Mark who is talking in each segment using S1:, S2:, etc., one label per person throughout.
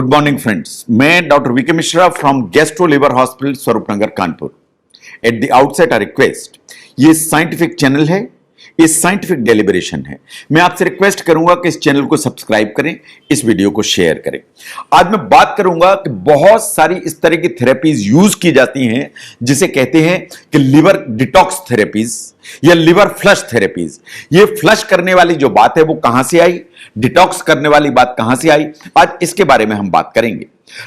S1: Good morning friends, मैं doctor VK Mishra from gastro liver hospital Swaroopnagar Kanpur. At the outset a request, ये scientific channel है, ये scientific deliberation है। मैं आपसे रिक्वेस्ट करूंगा कि इस चैनल को सब्सक्राइब करें, इस वीडियो को शेयर करें। आज मैं बात करूंगा कि बहुत सारी इस तरह की थेरेपीज यूज की जाती हैं जिसे कहते हैं कि लिवर डिटॉक्स थेरेपीज या लिवर फ्लश थेरेपीज। ये फ्लश करने वाली जो बात है वो कहां से आई, डिटॉक्स करने वाली बात कहां से आई, आज इसके बारे में हम बात करेंगे।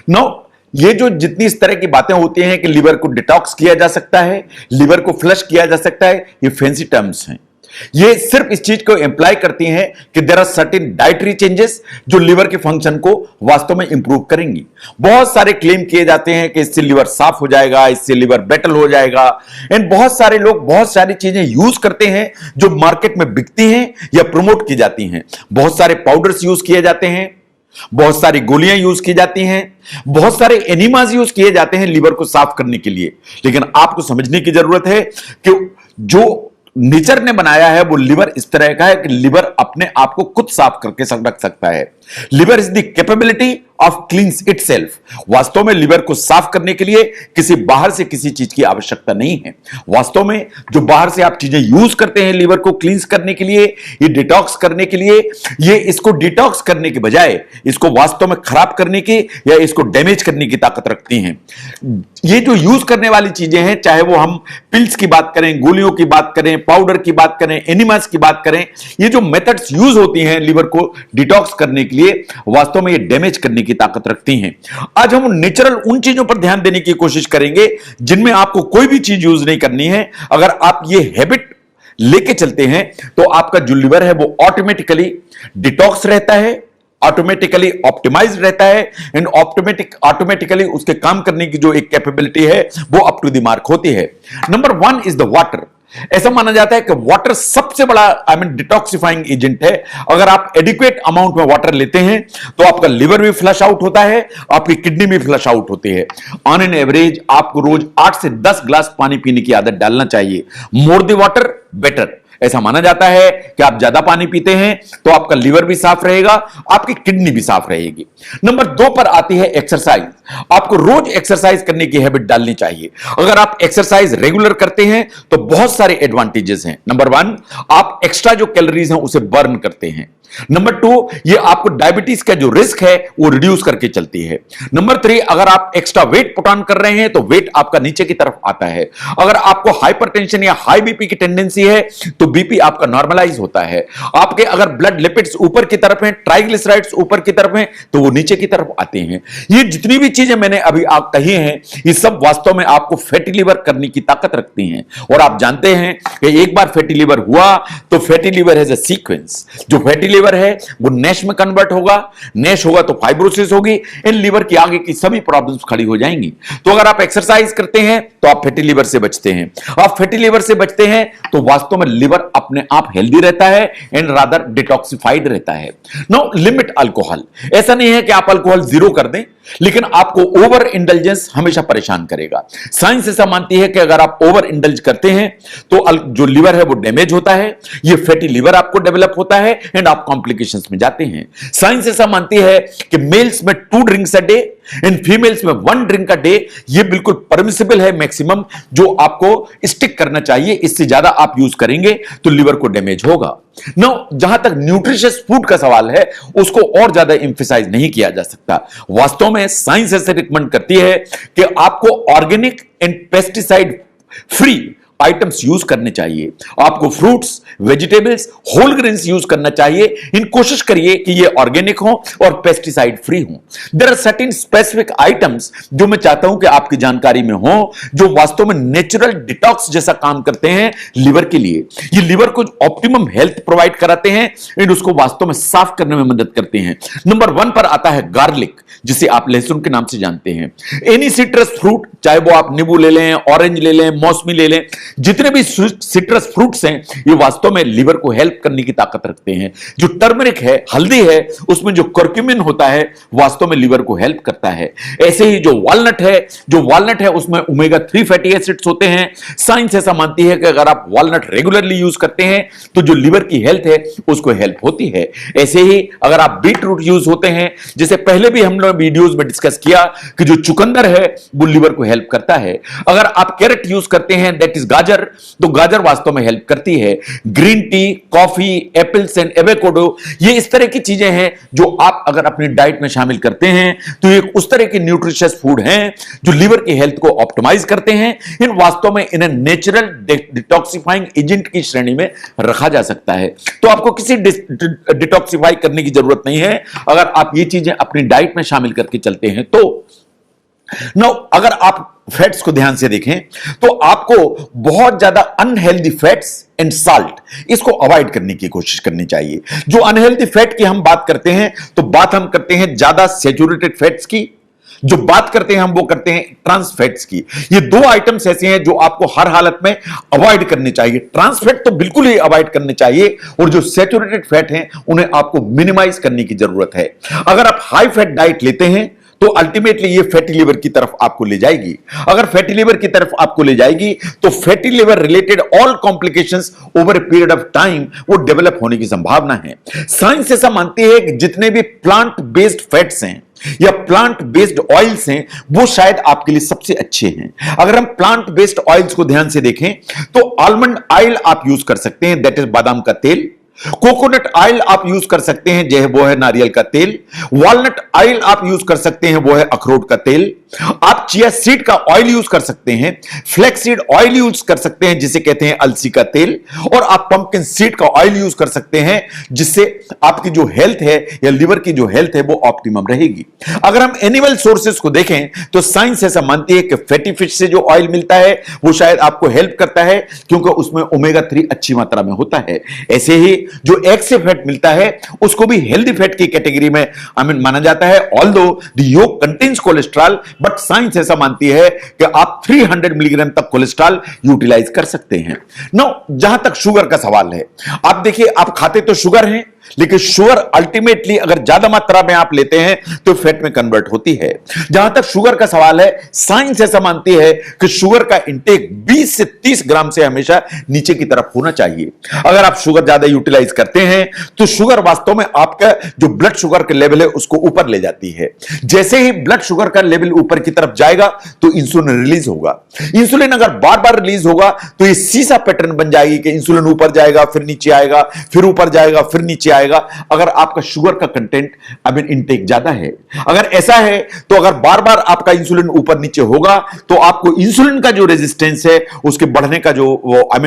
S1: नो, ये जो जितनी इस तरह की बातें होती हैं कि लिवर को डिटॉक्स किया जा सकता है, लिवर को फ्लश किया जा सकता है, ये फैंसी टर्म्स हैं। ये सिर्फ इस चीज को इंप्लाई करती हैं कि there are certain dietary changes जो लिवर के फंक्शन को वास्तव में इंप्रूव करेंगी। बहुत सारे क्लेम किए जाते हैं कि इससे लिवर साफ हो जाएगा, इससे लिवर बेटर हो जाएगा, एंड बहुत सारे लोग बहुत सारी चीजें यूज करते हैं जो मार्केट में बिकती हैं या प्रमोट की जाती हैं। बहुत सारे पाउडर्स यूज किए जाते हैं, बहुत सारी गोलियां यूज की जाती हैं, बहुत सारे एनिमास यूज किए जाते हैं लिवर को साफ करने के लिए। लेकिन आपको समझने की जरूरत है कि जो नेचर ने बनाया है वो लिवर इस तरह का है कि लिवर अपने आप को खुद साफ करके रख सकता है। Liver is the capability of क्लींस itself. वास्तव में लिवर को साफ करने के लिए किसी बाहर से किसी चीज की आवश्यकता नहीं है। वास्तव में जो बाहर से आप चीजें यूज करते हैं लिवर को क्लींस करने के लिए, ये डिटॉक्स करने के लिए, ये इसको डिटॉक्स करने के बजाय इसको वास्तव में खराब करने की या इसको डैमेज करने की ताकत रखती हैं। ये जो यूज करने वाली चीजें हैं, चाहे वो हम पिल्स की बात करें, गोलियों की बात करें, पाउडर की बात करें, एनिमास की बात करें, ये जो मेथड्स यूज होती हैं लिवर को डिटॉक्स करने के लिए, वास्तव में ये डैमेज करने की ताकत रखती हैं। आज हम नेचुरल उन चीजों पर ध्यान देने की कोशिश करेंगे जिनमें आपको कोई भी चीज यूज नहीं करनी है। अगर आप ये हैबिट लेके चलते हैं तो आपका जो लिवर है वो ऑटोमेटिकली डिटॉक्स रहता है, ऑटोमेटिकली ऑप्टिमाइज रहता है, एंड ऑटोमेटिकली उसके काम करने की जो एक कैपेबिलिटी है वो अप टू द मार्क होती है। Number 1 is the water. ऐसा माना जाता है कि वाटर सबसे बड़ा डिटॉक्सिफाइंग एजेंट है। अगर आप एडिक्वेट अमाउंट में वाटर लेते हैं तो आपका लिवर भी फ्लश आउट होता है, आपकी किडनी भी फ्लश आउट होती है। ऑन एन एवरेज आपको रोज 8 से 10 ग्लास पानी पीने की आदत डालना चाहिए। More the water better. ऐसा माना जाता है कि आप ज्यादा पानी पीते हैं तो आपका लिवर भी साफ रहेगा, आपकी किडनी भी साफ रहेगी। नंबर 2 पर आती है एक्सरसाइज। आपको रोज एक्सरसाइज करने की हैबिट डालनी चाहिए। अगर आप एक्सरसाइज रेगुलर करते हैं तो बहुत सारे एडवांटेजेस हैं। नंबर 1, आप एक्स्ट्रा जो कैलोरीज हैं उसे बर्न करते हैं। नंबर 2, ये आपको डायबिटीज का जो रिस्क है वो रिड्यूस करके चलती है। नंबर 3, अगर आप एक्स्ट्रा वेट पुट ऑन कर रहे हैं तो वेट आपका नीचे की तरफ आता है। अगर आपको हाइपरटेंशन या हाई बीपी की टेंडेंसी है तो बीपी आपका नॉर्मलाइज होता है। आपके अगर ब्लड लिपिड्स ऊपर की तरफ हैं, ट्राइग्लिसराइड्स ऊपर की तरफ हैं, तो वो नीचे की तरफ आते हैं। ये जितनी भी चीजें मैंने अभी आप कही हैं, ये सब वास्तव में आपको फैटी लिवर करने की ताकत रखती हैं। और आप जानते हैं कि एक बार फैटी लिवर हुआ तो fatty liver has a sequence. जो फैटी लिवर है वो नैश में कन्वर्ट होगा, नैश होगा तो फाइब्रोसिस होगी, इन लिवर की आगे की सभी प्रॉब्लम्स खड़ी हो जाएंगी। तो अगर आप एक्सरसाइज करते हैं तो आप फैटी लिवर से बचते हैं। आप फैटी लिवर से बचते हैं तो वास्तव में लिवर अपने आप हेल्दी रहता है एंड रादर डिटॉक्सिफाइड रहता है। No limit alcohol. ऐसा नहीं है कि आप अल्कोहल जीरो कर दें, लेकिन आपको ओवर इंडल्जेंस हमेशा परेशान करेगा। साइंस ऐसा मानती है कि अगर आप ओवर इंडल्ज करते हैं तो जो लिवर है वो डैमेज होता है, ये फैटी लिवर आपको डेवलप होता है एंड आप कॉम्प्लिकेशंस में जाते हैं। साइंस ऐसा मानती है कि मेल्स में 2 drinks a day and females में 1 ड्रिंक अ डे, ये बिल्कुल परमिसिबल है मैक्सिमम, जो आपको स्टिक करना चाहिए। इससे ज्यादा आप यूज करेंगे तो लिवर को डैमेज होगा। नो, जहां तक न्यूट्रिशियस फूड का सवाल है उसको और ज्यादा एम्फेसाइज नहीं किया जा सकता। वास्तव में साइंस ऐसे रिकमेंड करती है कि आपको organic and pesticide free items use करने चाहिए। आपको fruits, vegetables, whole grains use करना चाहिए। इन कोशिश करिए कि ये ऑर्गेनिक हो और पेस्टिसाइड फ्री हो। There are certain specific items जो मैं चाहता हूं कि आपकी जानकारी में हो, जो वास्तव में नेचुरल डिटॉक्स जैसा काम करते हैं लिवर के लिए। ये लिवर को ऑप्टिमम हेल्थ प्रोवाइड कराते हैं एंड उसको वास्तव में साफ करने में मदद करते हैं। नंबर 1 पर आता है गार्लिक, जिसे आप लहसुन के नाम से जानते हैं। एनी सिट्रस फ्रूट, चाहे वो आप नींबू ले लें, ऑरेंज ले लें, मौसमी ले लें, जितने भी सिट्रस फ्रूट्स हैं ये वास्तव में लिवर को हेल्प करने की ताकत रखते हैं। जो टर्मरिक है, हल्दी है, उसमें जो कर्क्यूमिन होता है वास्तव में लिवर को हेल्प करता है। ऐसे ही जो वालनट है उसमें ओमेगा 3 फैटी एसिड्स होते हैं। साइंस ऐसा मानती है कि अगर आप वालनट रेगुलरली यूज करते हैं तो जो लिवर की हेल्थ है उसको हेल्प होती है। ऐसे ही अगर आप बीट रूट यूज होते हैं, जैसे पहले भी हम लोग वीडियोस में डिस्कस किया कि जो चुकंदर है वो लिवर को हेल्प करता है। अगर आप कैरेट यूज करते हैं, दैट इज गाजर, तो गाजर वास्तव में हेल्प करती है। Green tea, coffee, apples and avocado, ये इस तरह की चीजें हैं जो आप अगर अपनी डाइट में शामिल करते हैं तो ये उस तरह के न्यूट्रिशियस फूड हैं जो लिवर की हेल्थ को ऑप्टिमाइज करते हैं। इन वास्तव में इन्हें नेचुरल डिटॉक्सिफाइंग एजेंट की श्रेणी में रखा जा सकता है। तो आपको किसी डिटॉक्सिफाई करने की जरूरत नहीं है अगर आप ये चीजें अपनी डाइट में शामिल करके चलते हैं तो। नो, अगर आप फैट्स को ध्यान से देखें तो आपको बहुत ज्यादा अनहेल्दी फैट्स एंड साल्ट इसको अवॉइड करने की कोशिश करनी चाहिए। जो अनहेल्दी फैट की हम बात करते हैं तो बात हम करते हैं ज्यादा सैचुरेटेड फैट्स की, जो बात करते हैं हम वो करते हैं ट्रांस फैट्स की। ये दो आइटम्स ऐसे हैं जो आपको हर हालत में अवॉइड करने चाहिए। ट्रांस फैट तो बिल्कुल ही अवॉइड करने चाहिए और जो सैचुरेटेड फैट हैं उन्हें आपको मिनिमाइज करने की जरूरत है। अगर आप हाई फैट डाइट लेते हैं तो अल्टीमेटली ये फैटी लिवर की तरफ आपको ले जाएगी। अगर फैटी लिवर की तरफ आपको ले जाएगी तो fatty liver related all complications over a period of time वो डेवलप होने की संभावना है। साइंस ऐसा मानती है कि जितने भी प्लांट बेस्ड फैट्स हैं या प्लांट बेस्ड ऑयल्स हैं वो शायद आपके लिए सबसे अच्छे हैं। अगर हम प्लांट बेस्ड ऑयल्स को ध्यान से देखें तो आलमंड ऑयल आप यूज कर सकते हैं, दैट इज बादाम का तेल। कोकोनट ऑयल आप यूज कर सकते हैं, जो है वो है नारियल का तेल। वॉलनट ऑयल आप यूज कर सकते हैं, वो है अखरोट का तेल। आप चिया सीड का ऑयल यूज कर सकते हैं, फ्लैक्स सीड ऑयल यूज कर सकते हैं जिसे कहते हैं अलसी का तेल, और आप पंपकिन सीड का ऑयल यूज कर सकते हैं जिससे आपकी जो हेल्थ है या लिवर की जो हेल्थ है वो ऑप्टिमम रहेगी। अगर हम एनिमल सोर्सेस को देखें तो साइंस ऐसा मानती है कि फैटी फिश से जो ऑयल मिलता है वो शायद आपको हेल्प करता है क्योंकि उसमें ओमेगा 3 अच्छी मात्रा में होता है। ऐसे ही जो एग से फैट मिलता है उसको भी हेल्दी फैट की कैटेगरी में माना जाता है, although the yolk contains cholesterol, but science ऐसा मानती है कि आप 300 मिलीग्राम तक कोलेस्ट्रॉल यूटिलाइज कर सकते हैं। नो, जहां तक शुगर का सवाल है, आप देखिए आप खाते तो शुगर हैं लेकिन शुगर अल्टीमेटली अगर ज्यादा मात्रा में आप लेते हैं तो फैट में कन्वर्ट होती है। जहां तक शुगर का सवाल है, साइंस ऐसा मानती है कि शुगर का इंटेक 20 से 30 ग्राम से हमेशा नीचे की तरफ होना चाहिए। अगर आप शुगर ज्यादा यूटिलाइज करते हैं तो शुगर वास्तव में आपका जो ब्लड शुगर का लेवल है उसको ऊपर ले जाती है। जैसे ही ब्लड शुगर का लेवल ऊपर की तरफ जाएगा तो इंसुलिन रिलीज होगा। इंसुलिन अगर बार बार रिलीज होगा तो ये सीसा पैटर्न बन जाएगी कि इंसुलिन ऊपर जाएगा फिर नीचे आएगा, फिर ऊपर जाएगा फिर नीचे आएगा, अगर आपका शुगर का कंटेंट इनटेक ज्यादा है। अगर ऐसा है तो अगर बार बार आपका इंसुलिन ऊपर नीचे होगा तो आपको इंसुलिन का जो रेजिस्टेंस है उसके बढ़ने का जो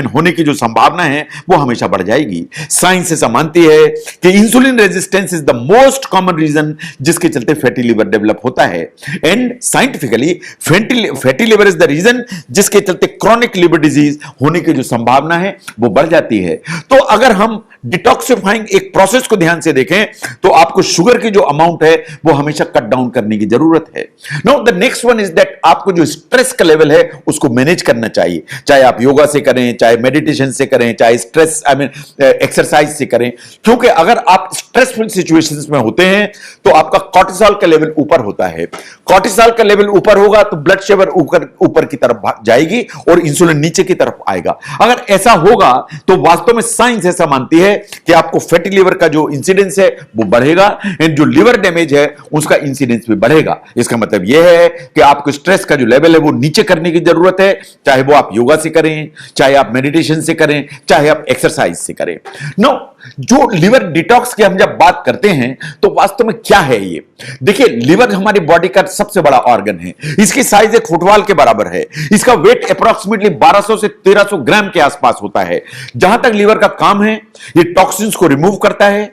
S1: होने की जो संभावना है वो हमेशा बढ़ जाएगी। साइंस ऐसा मानती है कि insulin resistance is the most common reason जिसके चलते फैटी लिवर डेवलप होता है। And scientifically fatty liver is the reason जिसके चलते क्रॉनिक लिवर डिजीज होने की जो संभावना है वो बढ़ जाती है। तो अगर हम डिटॉक्सिफाइंग एक प्रोसेस को ध्यान से देखें तो आपको शुगर की जो अमाउंट है वो हमेशा कट डाउन करने की जरूरत है। Now the next one is that आपको जो स्ट्रेस का लेवल है उसको मैनेज करना चाहिए, चाहे आप योगा से करें, चाहे मेडिटेशन से करें, चाहे स्ट्रेस एक्सरसाइज से करें, क्योंकि अगर आप स्ट्रेसफुल सिचुएशंस में होते हैं तो आपका कॉर्टिसोल का लेवल ऊपर होता है। कॉर्टिसोल का लेवल ऊपर होगा तो ब्लड शुगर ऊपर की तरफ जाएगी और इंसुलिन नीचे की तरफ आएगा। अगर ऐसा होगा तो वास्तव में साइंस ऐसा मानती है कि आपको फैटी लिवर का जो इंसिडेंस है वो बढ़ेगा एंड जो लिवर डैमेज है उसका इंसिडेंस भी बढ़ेगा। इसका मतलब यह है कि आपको स्ट्रेस का जो लेवल है वो नीचे करने की जरूरत है, चाहे वो आप योगा से करें, चाहे आप मेडिटेशन से करें, चाहे आप एक्सरसाइज से करें। नो, जो लिवर डिटॉक्स की हम जब बात करते हैं तो वास्तव में क्या है ये? देखिए, लिवर हमारी बॉडी का सबसे बड़ा ऑर्गन है। इसकी साइज एक फुटबॉल के बराबर है। इसका वेट अप्रोक्सीमेटली 1200 से 1300 ग्राम के आसपास होता है। जहां तक लिवर का काम है, ये टॉक्सिन्स को रिमूव करता है,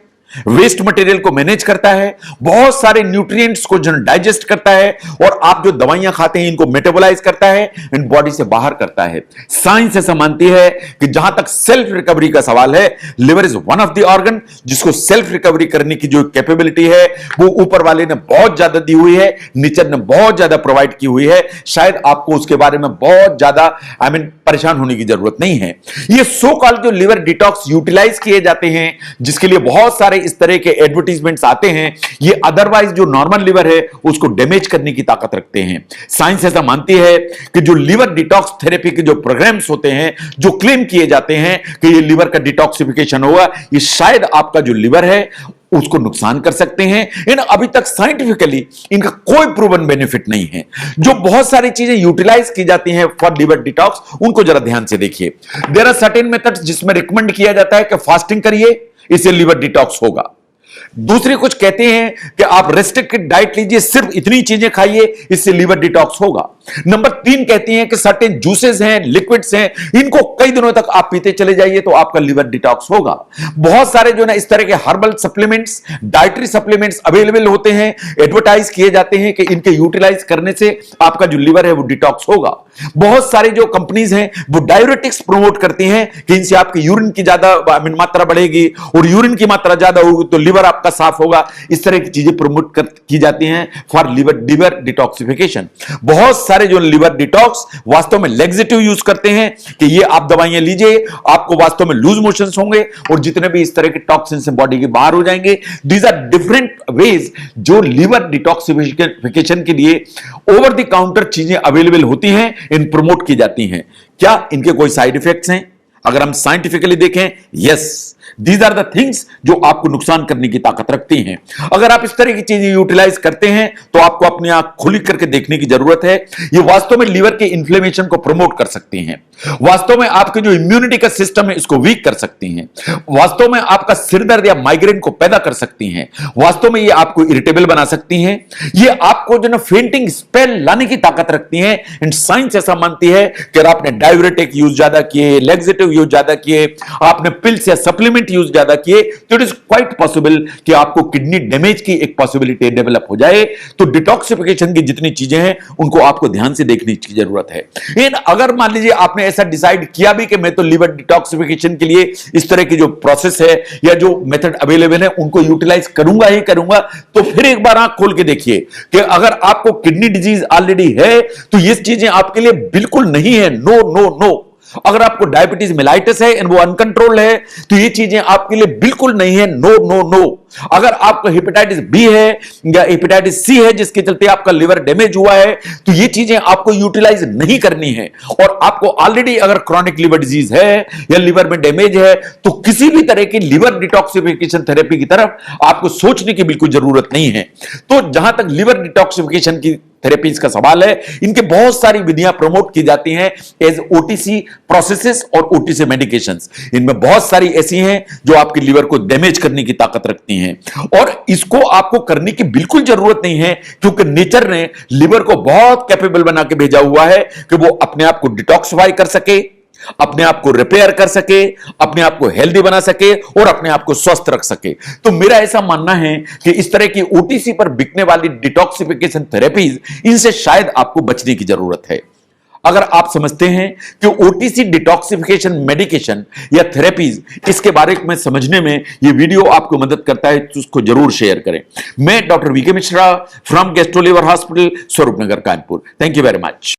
S1: वेस्ट मटेरियल को मैनेज करता है, बहुत सारे न्यूट्रिएंट्स को डाइजेस्ट करता है, और आप जो दवाइयां खाते हैं इनको मेटाबोलाइज करता है एंड बॉडी से बाहर करता है। साइंस ऐसा मानती है कि जहां तक सेल्फ रिकवरी का सवाल है, liver is one of the organ जिसको सेल्फ रिकवरी करने की जो कैपेबिलिटी है वो ऊपर वाले ने बहुत ज्यादा दी हुई है, नेचर ने बहुत ज्यादा प्रोवाइड की हुई है। शायद आपको उसके बारे में बहुत ज्यादा परेशान होने की जरूरत नहीं है। ये सो कॉल्ड जो लिवर डिटॉक्स यूटिलाइज किए जाते हैं, जिसके लिए बहुत सारे इस तरह के एडवर्टीजमेंट्स आते हैं, ये अदरवाइज जो नॉर्मल लिवर है उसको डैमेज करने की ताकत रखते हैं। साइंस ऐसा मानती है कि जो लिवर डिटॉक्स थेरेपी के जो प्रोग्राम्स होते हैं, जो क्लेम किए जाते हैं कि ये लिवर का डिटॉक्सिफिकेशन होगा, ये शायद आपका जो लिवर है उसको नुकसान कर सकते हैं। इन अभी तक साइंटिफिकली इनका कोई प्रूवन बेनिफिट नहीं है। जो बहुत सारी चीजें यूटिलाइज की जाती हैं फॉर लिवर डिटॉक्स, उनको जरा ध्यान से देखिए। देयर आर सर्टेन मेथड्स जिसमें रिकमेंड किया जाता है कि फास्टिंग करिए, इससे लिवर डिटॉक्स होगा। दूसरे कुछ कहते हैं कि आप रेस्ट्रिक्टेड डाइट लीजिए, सिर्फ इतनी चीजें खाइए, इससे लिवर डिटॉक्स होगा। नंबर 3 कहती हैं कि सर्टेन जूसेस हैं, लिक्विड्स हैं, इनको कई दिनों तक आप पीते चले जाइए तो आपका लिवर डिटॉक्स होगा। बहुत सारे जो ना इस तरह के herbal supplements, dietary supplements available होते हैं, एडवर्टाइज किए जाते हैं कि इनके यूटिलाइज करने से आपका जो लिवर है वो डिटॉक्स होगा। बहुत सारे जो कंपनीज हैं वो डायरेटिक्स प्रमोट करती हैं कि इनसे आपकी यूरिन की ज्यादा मात्रा बढ़ेगी, और यूरिन की मात्रा ज्यादा होगी तो लिवर आपका साफ होगा। इस तरह की चीजें प्रमोट की जाती हैं फॉर लिवर डिटॉक्सिफिकेशन। बहुत सारे जो लिवर डिटॉक्स वास्तव में लेग्जेटिव यूज करते हैं कि ये आप दवाइयां लीजिए, आपको वास्तव में लूज मोशंस होंगे और जितने भी इस तरह के टॉक्सिन्स बॉडी के बाहर हो जाएंगे। दीज आर डिफरेंट वेज जो लिवर डिटॉक्सिफिकेशन के लिए ओवर द काउंटर चीजें अवेलेबल होती हैं, इन प्रमोट की जाती हैं। क्या इनके कोई साइड इफेक्ट्स हैं? अगर हम साइंटिफिकली देखें, yes, these are the things जो आपको नुकसान करने की ताकत रखती हैं। अगर आप इस तरह की चीजें यूटिलाइज करते हैं तो आपको अपनी आंख खुली करके देखने की जरूरत है। ये वास्तव में लिवर के इन्फ्लेमेशन को प्रमोट कर सकती हैं, वास्तव में आपके जो इम्यूनिटी का सिस्टम है इसको वीक कर सकती हैं, वास्तव में आपका सिरदर्द या माइग्रेन को पैदा कर सकती हैं, वास्तव में ये आपको इरिटेबल बना सकती हैं, ये आपको जो ना फेंटिंग स्पेल लाने की ताकत रखती हैं। एंड साइंस ऐसा मानती है कि अगर आपने डाययूरेटिक यूज ज्यादा किए, लेग्जेटिव यूज ज्यादा किए, आपने पिल्स या सप्लीमेंट यूज ज्यादा किए, तो इट इज क्वाइट पॉसिबल कि आपको किडनी डैमेज की एक पॉसिबिलिटी डेवलप हो जाए। तो डिटॉक्सिफिकेशन की जितनी चीजें हैं उनको आपको ध्यान से देखने की जरूरत है। लेकिन अगर मान लीजिए आपने ऐसा डिसाइड किया भी कि मैं तो लिवर डिटॉक्सिफिकेशन के लिए इस तरह की जो प्रोसेस है या जो मेथड अवेलेबल है उनको यूटिलाइज करूंगा ही करूंगा, तो फिर एक बार आंख खोल के देखिए कि अगर आपको किडनी डिजीज ऑलरेडी है तो ये चीजें आपके लिए बिल्कुल नहीं है। No no no. अगर आपको डायबिटीज मेलाइटिस है एंड वो अनकंट्रोल्ड है तो ये चीजें आपके लिए बिल्कुल नहीं है। No no no. अगर आपको हेपेटाइटिस बी है या हेपेटाइटिस सी है जिसके चलते आपका लिवर डैमेज हुआ है तो ये चीजें आपको यूटिलाइज नहीं करनी है। और आपको ऑलरेडी अगर क्रॉनिक लिवर डिजीज है या लिवर में डैमेज है तो किसी भी तरह की लिवर डिटॉक्सिफिकेशन थेरेपी की तरफ आपको सोचने की बिल्कुल जरूरत नहीं है। तो जहां तक लिवर डिटॉक्सिफिकेशन की थेरेपीज का सवाल है, इनके बहुत सारी विधियां प्रमोट की जाती हैं एज ओटीसी प्रोसेसेस और ओटीसी मेडिकेशंस। इनमें बहुत सारी ऐसी हैं जो आपके लिवर को डैमेज करने की ताकत रखती हैं और इसको आपको करने की बिल्कुल जरूरत नहीं है, क्योंकि नेचर ने लिवर को बहुत कैपेबल बना के भेजा हुआ है कि वो अपने आप को डिटॉक्सिफाई कर सके, अपने आप को रिपेयर कर सके, अपने आप को हेल्दी बना सके और अपने आप को स्वस्थ रख सके। तो मेरा ऐसा मानना है कि इस तरह की ओटीसी पर बिकने वाली डिटॉक्सिफिकेशन थेरेपीज, इनसे शायद आपको बचने की जरूरत है। अगर आप समझते हैं कि ओटीसी डिटॉक्सिफिकेशन मेडिकेशन या थेरेपीज, इसके बारे में समझने में यह वीडियो आपको मदद करता है तो उसको जरूर शेयर करें। मैं doctor VK Mishra from gastro liver hospital, Swaroopnagar, Kanpur. Thank you very much.